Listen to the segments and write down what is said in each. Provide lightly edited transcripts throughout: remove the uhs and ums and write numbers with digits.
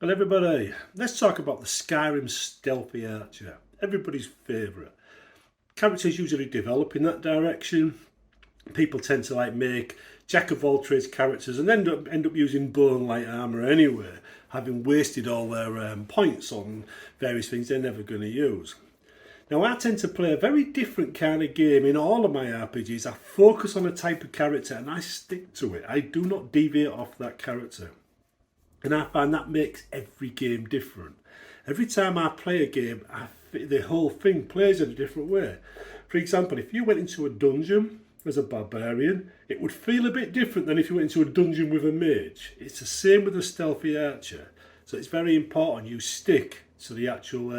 Well, everybody, let's talk about the Skyrim Stealthy Archer. Everybody's favourite. Characters usually develop in that direction. People tend to make jack of all trades characters and end up using bone light armour anyway, having wasted all their points on various things they're never going to use. Now, I tend to play a very different kind of game in all of my RPGs. I focus on a type of character and I stick to it. I do not deviate off that character. And I find that makes every game different. Every time I play a game, the whole thing plays in a different way. For example, if you went into a dungeon as a barbarian, it would feel a bit different than if you went into a dungeon with a mage. It's the same with a stealthy archer. So it's very important you stick to the actual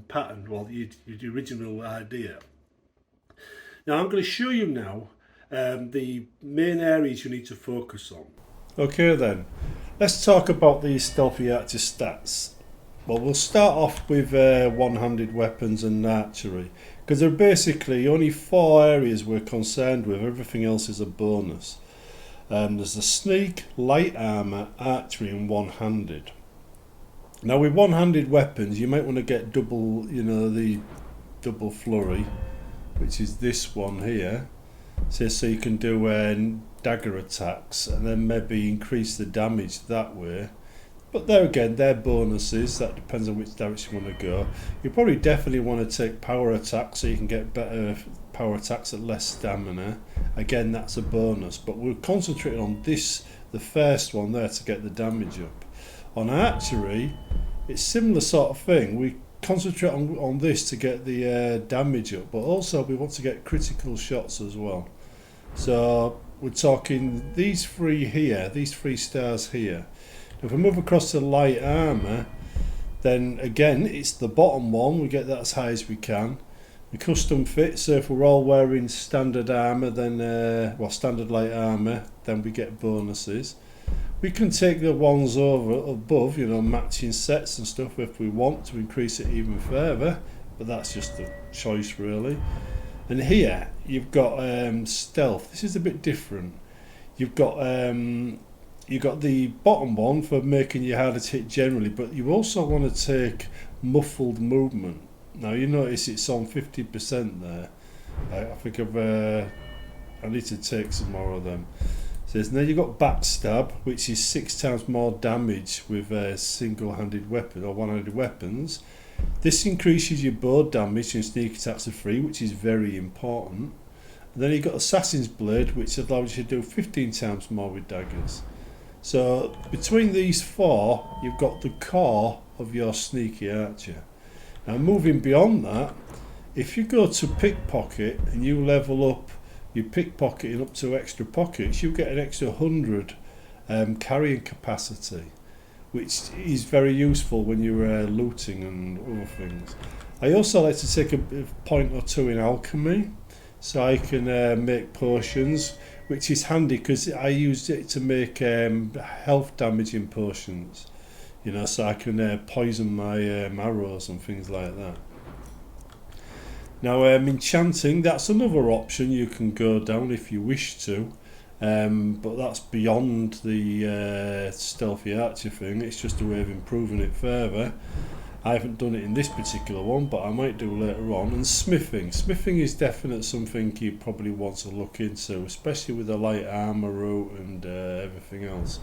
pattern, well, the original idea. Now I'm going to show you now the main areas you need to focus on. Okay then, let's talk about these stealthy archer stats. Well, we'll start off with one-handed weapons and archery, because there are basically only 4 areas we're concerned with. Everything else is a bonus. There's the sneak, light armour, archery and one-handed. Now with one-handed weapons you might want to get double, the double flurry, which is this one here. So you can do dagger attacks and then maybe increase the damage that way. But there again, they're bonuses. That depends on which direction you want to go. You probably definitely want to take power attacks so you can get better power attacks at less stamina. Again, that's a bonus. But we're concentrating on this, the first one there, to get the damage up. On archery, it's similar sort of thing. We concentrate on this to get the damage up, but also we want to get critical shots as well. So we're talking these 3 here, these 3 stars here. If we move across to light armour, then again it's the bottom one. We get that as high as we can. We custom fit, so if we're all wearing standard armour, then standard light armour, then we get bonuses. We can take the ones above, matching sets and stuff if we want to increase it even further, but that's just a choice really. And here you've got stealth. This is a bit different. You've got the bottom one for making you harder to hit generally, but you also want to take muffled movement. Now you notice it's on 50% there. I think I need to take some more of them. So then you've got backstab, which is 6 times more damage with a single-handed weapon or one-handed weapons. This increases your bow damage and sneak attacks are free, which is very important. And then you've got assassin's blade, which allows you to do 15 times more with daggers. So between these 4, you've got the core of your sneaky archer. Now moving beyond that, if you go to pickpocket and you level up your pickpocketing up to extra pockets, you get an extra 100 carrying capacity, which is very useful when you're looting and other things. I also like to take a point or 2 in alchemy, so I can make potions, which is handy because I used it to make health damaging potions, so I can poison my arrows and things like that. Now enchanting, that's another option you can go down if you wish to, but that's beyond the stealthy archer thing. It's just a way of improving it further. I haven't done it in this particular one, but I might do later on. And smithing is definitely something you probably want to look into, especially with the light armour route and everything else.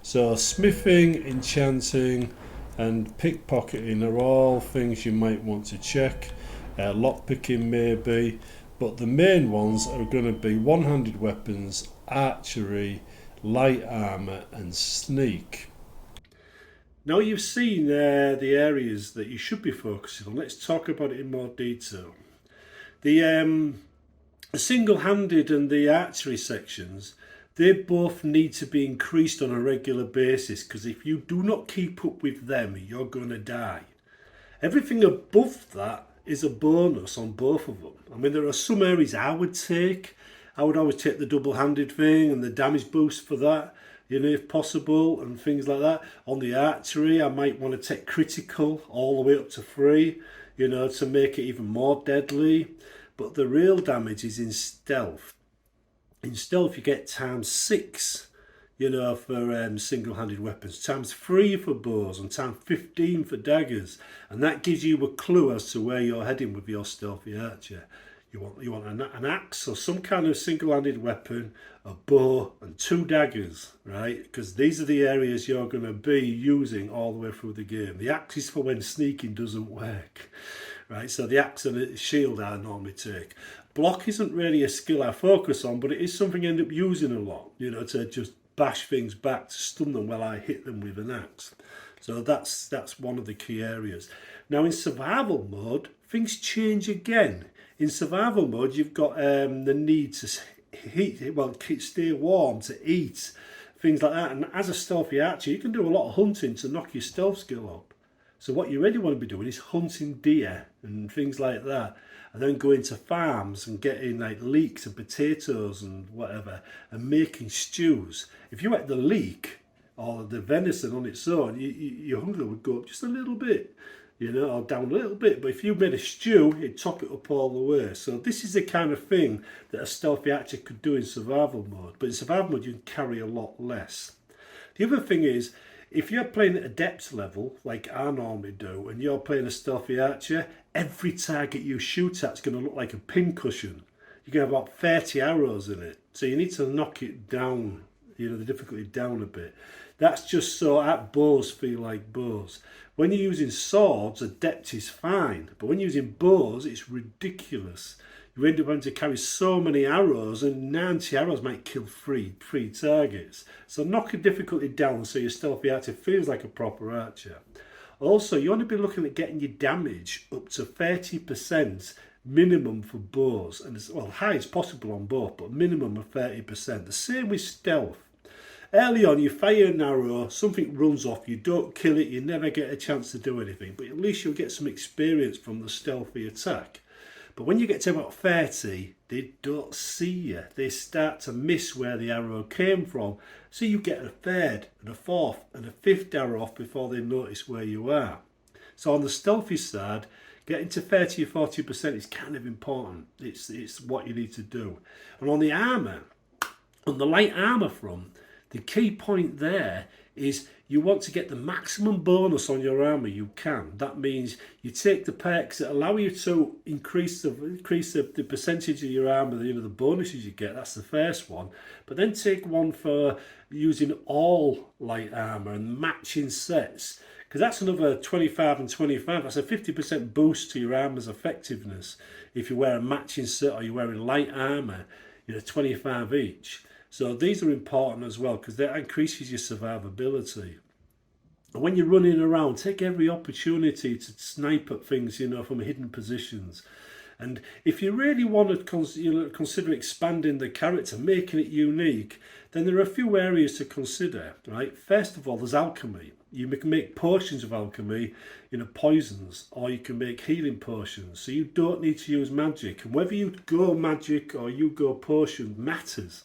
So smithing, enchanting and pickpocketing are all things you might want to check. Lockpicking maybe, but the main ones are going to be one-handed weapons, archery, light armour and sneak. Now you've seen the areas that you should be focusing on. Let's talk about it in more detail. The single-handed and the archery sections, they both need to be increased on a regular basis, because if you do not keep up with them, you're going to die. Everything above that is a bonus on both of them. I mean, there are some areas I would take. I would always take the double-handed thing and the damage boost for that, if possible, and things like that. On the archery, I might want to take critical all the way up to 3, to make it even more deadly. But the real damage is in stealth. In stealth, you get times 6, you know, for single-handed weapons, times 3 for bows, and times 15 for daggers. And that gives you a clue as to where you're heading with your stealthy archer. You want an axe or some kind of single-handed weapon, a bow and 2 daggers, right? Because these are the areas you're going to be using all the way through the game. The axe is for when sneaking doesn't work, right? So the axe and the shield I normally take. Block isn't really a skill I focus on, but it is something I end up using a lot, you know, to just bash things back, to stun them while I hit them with an axe. So that's one of the key areas. Now in survival mode, things change again. In survival mode, you've got the need to stay warm, to eat, things like that. And as a stealthy archer, you can do a lot of hunting to knock your stealth skill up. So what you really want to be doing is hunting deer and things like that, and then going to farms and getting like leeks and potatoes and whatever, and making stews. If you ate the leek or the venison on its own, your hunger would go up just a little bit, you know, or down a little bit. But if you made a stew, it'd top it up all the way. So this is the kind of thing that a stealthy archer could do in survival mode. But in survival mode, you can carry a lot less. The other thing is, if you're playing at a depth level, like I normally do, and you're playing a stealthy archer, every target you shoot at is going to look like a pincushion. You're going to have about 30 arrows in it. So you need to knock it down, you know, the difficulty down a bit. That's just so that bows feel like bows. When you're using swords, a depth is fine. But when you're using bows, it's ridiculous. You end up having to carry so many arrows, and 90 arrows might kill three targets. So knock the difficulty down so your stealthy archer feels like a proper archer. Also, you want to be looking at getting your damage up to 30% minimum for bows. And as well, high as possible on both, but minimum of 30%. The same with stealth. Early on, you fire an arrow, something runs off, you don't kill it, you never get a chance to do anything. But at least you'll get some experience from the stealthy attack. But when you get to about 30, they don't see you. They start to miss where the arrow came from. So you get a third and a fourth and a fifth arrow off before they notice where you are. So on the stealthy side, getting to 30 or 40% is kind of important. It's what you need to do. And on the armour, on the light armour front, the key point there is you want to get the maximum bonus on your armour you can. That means you take the perks that allow you to increase the percentage of your armour, you know, the bonuses you get. That's the first one. But then take one for using all light armour and matching sets, because that's another 25 and 25. That's a 50% boost to your armour's effectiveness if you wear a matching set or you're wearing light armour, you know, 25 each. So these are important as well, because that increases your survivability. And when you're running around, take every opportunity to snipe at things, you know, from hidden positions. And if you really want to consider expanding the character, making it unique, then there are a few areas to consider, right? First of all, there's alchemy. You can make potions of alchemy, you know, poisons, or you can make healing potions. So you don't need to use magic. And whether you go magic or you go potion matters.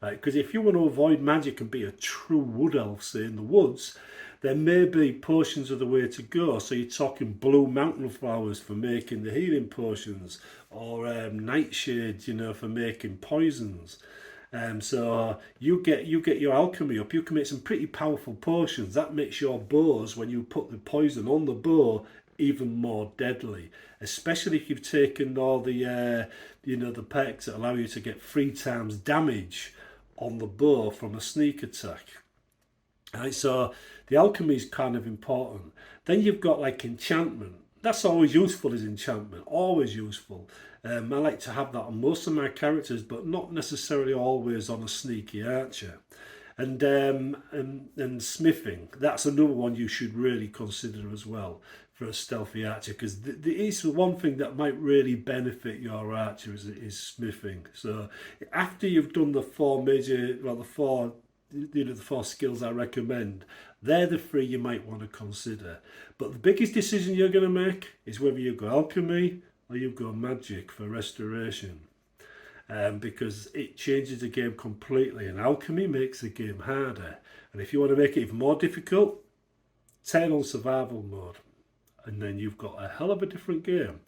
Right, because if you want to avoid magic and be a true wood elf, say in the woods, then maybe potions are the way to go. So you're talking blue mountain flowers for making the healing potions, or nightshade, you know, for making poisons. So you get your alchemy up. You can make some pretty powerful potions. That makes your bows, when you put the poison on the bow, even more deadly, especially if you've taken all the the perks that allow you to get 3 times damage on the bow from a sneak attack. Right, so the alchemy is kind of important. Then you've got like enchantment. That's always useful, is enchantment, always useful. I like to have that on most of my characters, but not necessarily always on a sneaky archer. And smithing, that's another one you should really consider as well for a stealthy archer, because it's the one thing that might really benefit your archer is smithing. So after you've done the four skills I recommend, they're the 3 you might want to consider. But the biggest decision you're going to make is whether you go alchemy or you go magic for restoration. Because it changes the game completely, and alchemy makes the game harder. And if you want to make it even more difficult, turn on survival mode, and then you've got a hell of a different game.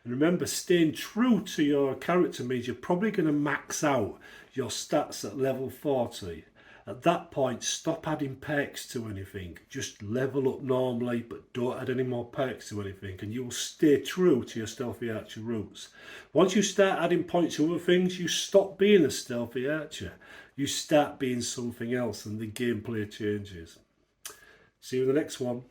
And remember, staying true to your character means you're probably going to max out your stats at level 40. At that point, stop adding perks to anything. Just level up normally, but don't add any more perks to anything, and you will stay true to your stealthy archer roots. Once you start adding points to other things, you stop being a stealthy archer. You start being something else, and the gameplay changes. See you in the next one.